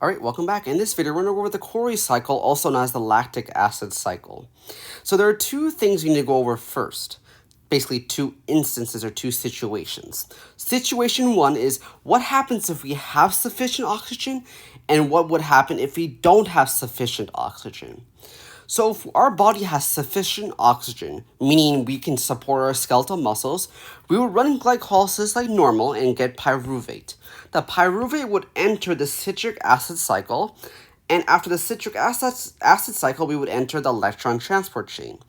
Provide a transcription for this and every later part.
Alright, welcome back. In this video, we're going to go over the Cori cycle, also known as the lactic acid cycle. So there are two things we need to go over first. Basically, two instances or two situations. Situation one is what happens if we have sufficient oxygen, and what would happen if we don't have sufficient oxygen. So if our body has sufficient oxygen, meaning we can support our skeletal muscles, we would run glycolysis like normal and get pyruvate. The pyruvate would enter the citric acid cycle, and after the citric acid cycle, we would enter the electron transport chain.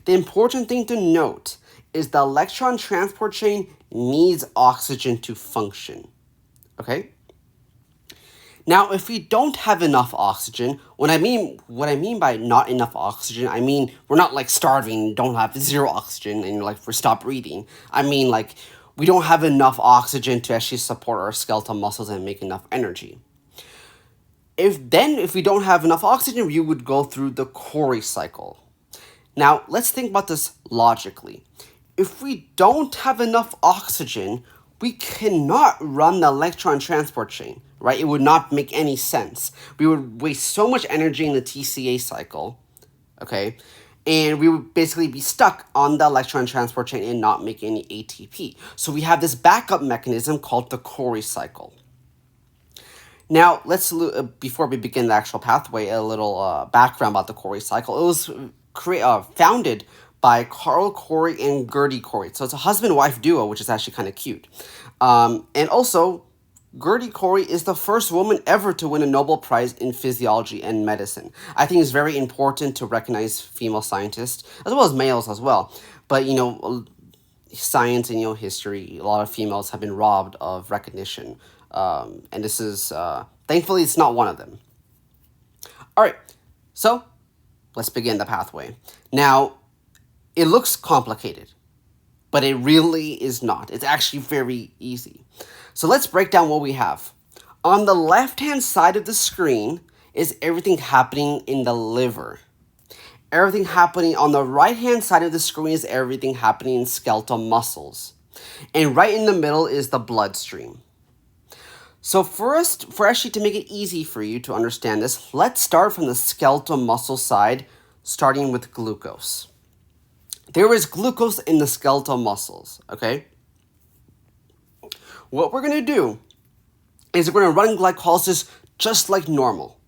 The important thing to note is the electron transport chain needs oxygen to function. Okay? Now, if we don't have enough oxygen, what I mean by not enough oxygen, I mean we're not like starving, don't have zero oxygen, and like we stop breathing. I mean like we don't have enough oxygen to actually support our skeletal muscles and make enough energy. If we don't have enough oxygen, we would go through the Cori cycle. Now, let's think about this logically. If we don't have enough oxygen, we cannot run the electron transport chain, right? It would not make any sense. We would waste so much energy in the TCA cycle, okay? And we would basically be stuck on the electron transport chain and not make any ATP. So we have this backup mechanism called the Cori cycle. Now, let's before we begin the actual pathway, a little background about the Cori cycle. It was founded by Carl Cori and Gertie Cori. So it's a husband-wife duo, which is actually kind of cute. And also, Gertie Cori is the first woman ever to win a Nobel Prize in physiology and medicine. I think it's very important to recognize female scientists, as well as males as well. But, science and, history, a lot of females have been robbed of recognition. And this is, thankfully, it's not one of them. All right, so let's begin the pathway. Now, it looks complicated, but it really is not. It's actually very easy. So let's break down what we have. On the left-hand side of the screen is everything happening in the liver. Everything happening on the right-hand side of the screen is everything happening in skeletal muscles. And right in the middle is the bloodstream. So first, to make it easy for you to understand this, let's start from the skeletal muscle side, starting with glucose. There is glucose in the skeletal muscles, okay? What we're going to do is we're going to run glycolysis just like normal.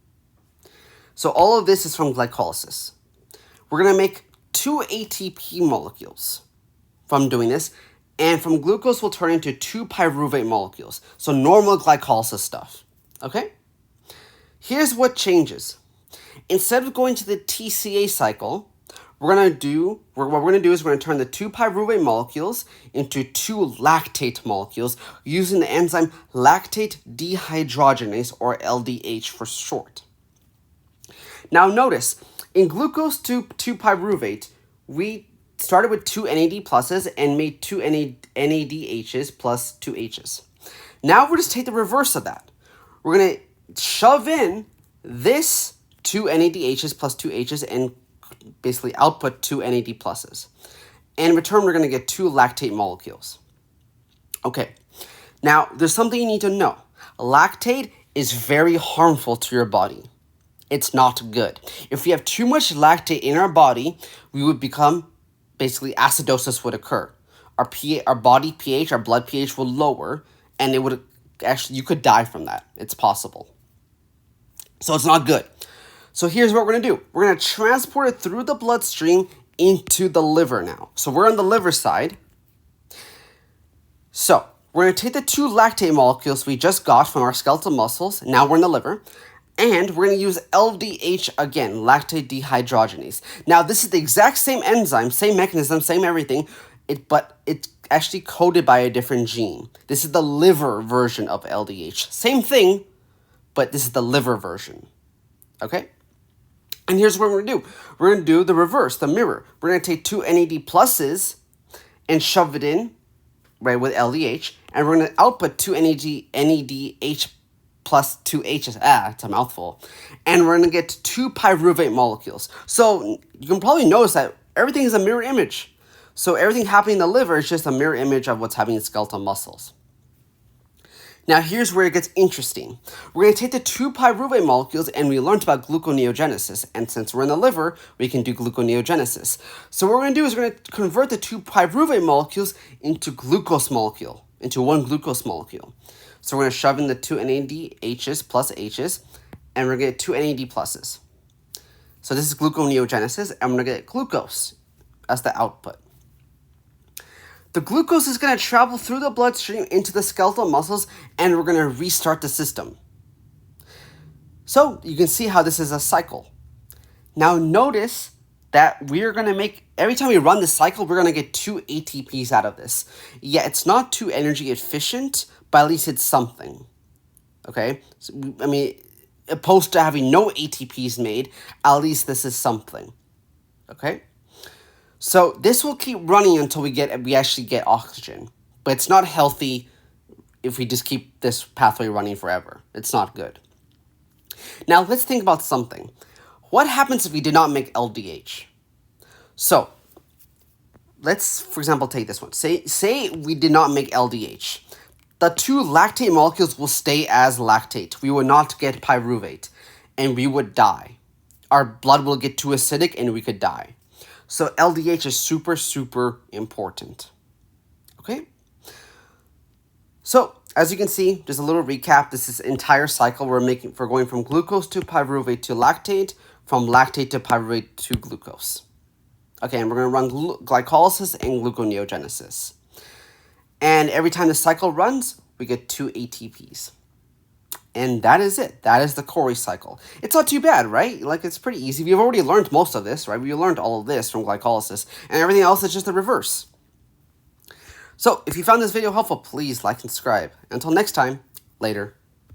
So all of this is from glycolysis. We're going to make 2 ATP molecules from doing this, and from glucose will turn into 2 pyruvate molecules. So normal glycolysis stuff, okay? Here's what changes. Instead of going to the TCA cycle, what we're going to do is we're going to turn the 2 pyruvate molecules into 2 lactate molecules using the enzyme lactate dehydrogenase, or LDH for short. Now notice, in glucose 2-pyruvate, we started with 2 NAD pluses and made 2 NADHs plus 2 H's. Now we'll just take the reverse of that. We're going to shove in this 2 NADHs plus 2 H's and basically output 2 NAD pluses. And in return, we're going to get 2 lactate molecules. Okay, now there's something you need to know. Lactate is very harmful to your body. It's not good. If we have too much lactate in our body, we would become, basically acidosis would occur. Our body pH, our blood pH will lower, and it would actually, you could die from that. It's possible. So it's not good. So here's what we're going to do. We're going to transport it through the bloodstream into the liver now. So we're on the liver side. So we're going to take the 2 lactate molecules we just got from our skeletal muscles. Now we're in the liver. And we're going to use LDH again, lactate dehydrogenase. Now this is the exact same enzyme, same mechanism, same everything, but it's actually coded by a different gene. This is the liver version of LDH. Same thing, but this is the liver version. Okay? And here's what we're going to do. We're going to do the reverse, the mirror. We're going to take 2 NAD pluses and shove it in, right, with LDH. And we're going to output 2 NADH plus 2 H's. It's a mouthful. And we're going to get 2 pyruvate molecules. So you can probably notice that everything is a mirror image. So everything happening in the liver is just a mirror image of what's happening in skeletal muscles. Now here's where it gets interesting. We're going to take the two pyruvate molecules, and we learned about gluconeogenesis, and since we're in the liver, we can do gluconeogenesis. So what we're going to do is we're going to convert the two pyruvate molecules into glucose molecule, into one glucose molecule. So we're going to shove in the two NADHs plus H's, and we're going to get two NAD pluses. So this is gluconeogenesis, and we're going to get glucose as the output. The glucose is going to travel through the bloodstream into the skeletal muscles, and we're going to restart the system. So you can see how this is a cycle. Now notice that we're going to make, every time we run this cycle, we're going to get 2 ATPs out of this. Yeah, it's not too energy efficient, but at least it's something. Okay? So, I mean, opposed to having no ATPs made, at least this is something. Okay? So this will keep running until we actually get oxygen. But it's not healthy if we just keep this pathway running forever. It's not good. Now let's think about something. What happens if we did not make LDH? So let's, for example, take this one. Say we did not make LDH. The two lactate molecules will stay as lactate. We will not get pyruvate, and we would die. Our blood will get too acidic, and we could die. So LDH is super, super important. Okay? So, as you can see, just a little recap. This is entire cycle we're going from glucose to pyruvate to lactate, from lactate to pyruvate to glucose. Okay, and we're going to run glycolysis and gluconeogenesis. And every time the cycle runs, we get 2 ATPs. And that is it. That is the Cori cycle. It's not too bad, right? Like, it's pretty easy. We've already learned most of this, right? We learned all of this from glycolysis, and everything else is just the reverse. So, if you found this video helpful, please like and subscribe. Until next time, later.